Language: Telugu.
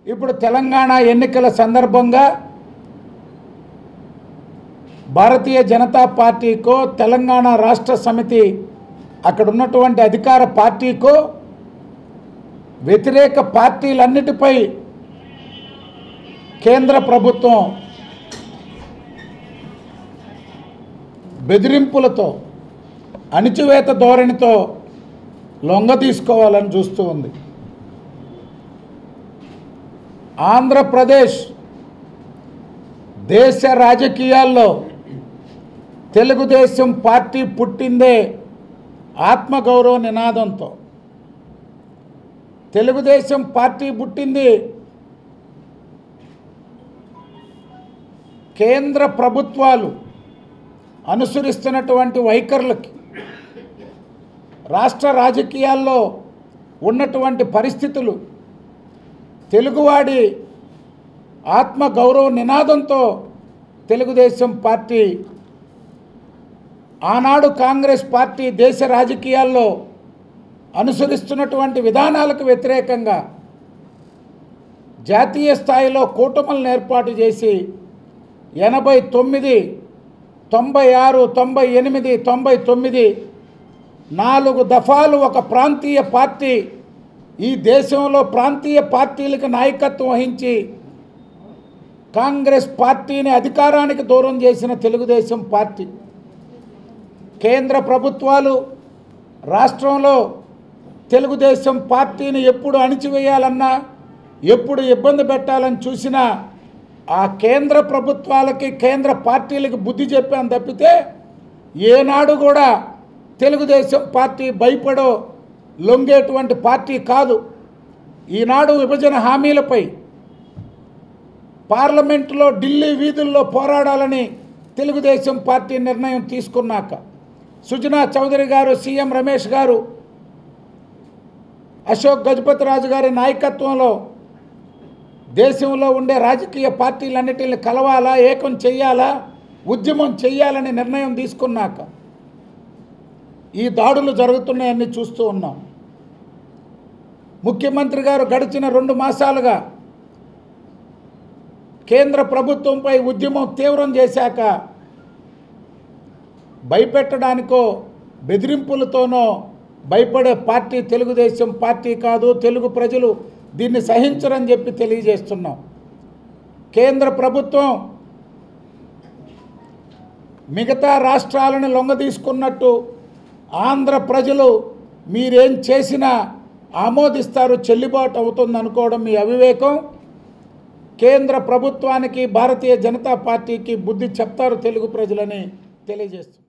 ఇప్పుడు తెలంగాణ ఎన్నికల సందర్భంగా భారతీయ జనతా పార్టీకో తెలంగాణ రాష్ట్ర సమితి అక్కడ ఉన్నటువంటి అధికార పార్టీకో వ్యతిరేక పార్టీలన్నిటిపై కేంద్ర ప్రభుత్వం బెదిరింపులతో అణిచివేత ధోరణితో లొంగ తీసుకోవాలని చూస్తూ ఉంది. ఆంధ్రప్రదేశ్ దేశ రాజకీయాల్లో తెలుగుదేశం పార్టీ పుట్టిందే ఆత్మగౌరవ నినాదంతో. తెలుగుదేశం పార్టీ పుట్టింది కేంద్ర ప్రభుత్వాలు అనుసరిస్తున్నటువంటి వైఖరులకి, రాష్ట్ర రాజకీయాల్లో ఉన్నటువంటి పరిస్థితులు, తెలుగువాడి ఆత్మగౌరవ నినాదంతో తెలుగుదేశం పార్టీ ఆనాడు కాంగ్రెస్ పార్టీ దేశ రాజకీయాల్లో అనుసరిస్తున్నటువంటి విధానాలకు వ్యతిరేకంగా జాతీయ స్థాయిలో కూటములను ఏర్పాటు చేసి 89, 96, 98, 99 4 దఫాలు ఒక ప్రాంతీయ పార్టీ ఈ దేశంలో ప్రాంతీయ పార్టీలకు నాయకత్వం వహించి కాంగ్రెస్ పార్టీని అధికారానికి దూరం చేసిన తెలుగుదేశం పార్టీ. కేంద్ర ప్రభుత్వాలు రాష్ట్రంలో తెలుగుదేశం పార్టీని ఎప్పుడు అణిచివేయాలన్నా, ఎప్పుడు ఇబ్బంది పెట్టాలని చూసినా ఆ కేంద్ర ప్రభుత్వాలకి కేంద్ర పార్టీలకు బుద్ధి చెప్పాను తప్పితే ఏనాడు కూడా తెలుగుదేశం పార్టీ భయపడో లొంగేటువంటి పార్టీ కాదు. ఈనాడు విభజన హామీలపై పార్లమెంటులో ఢిల్లీ వీధుల్లో పోరాడాలని తెలుగుదేశం పార్టీ నిర్ణయం తీసుకున్నాక సుజనా చౌదరి గారు, సీఎం రమేష్ గారు, అశోక్ గజపతి రాజు గారి నాయకత్వంలో దేశంలో ఉండే రాజకీయ పార్టీలన్నిటిని కలవాలా, ఏకం చెయ్యాలా, ఉద్యమం చెయ్యాలని నిర్ణయం తీసుకున్నాక ఈ దాడులు జరుగుతున్నాయని చూస్తూ ఉన్నాం. ముఖ్యమంత్రి గారు గడిచిన 2 మాసాలుగా కేంద్ర ప్రభుత్వంపై ఉద్యమం తీవ్రం చేశాక భయపెట్టడానికో బెదిరింపులతోనో భయపడే పార్టీ తెలుగుదేశం పార్టీ కాదు. తెలుగు ప్రజలు దీన్ని సహించరని చెప్పి తెలియజేస్తున్నాం. కేంద్ర ప్రభుత్వం మిగతా రాష్ట్రాలను లొంగదీసుకున్నట్టు ఆంధ్ర ప్రజలు మీరేం చేసినా ఆమోదిస్తారు, చెల్లుబాటు అవుతుంది అనుకోవడం మీ అవివేకం. కేంద్ర ప్రభుత్వానికి భారతీయ జనతా పార్టీకి బుద్ధి చెప్తారు తెలుగు ప్రజలని తెలియజేస్తుంది.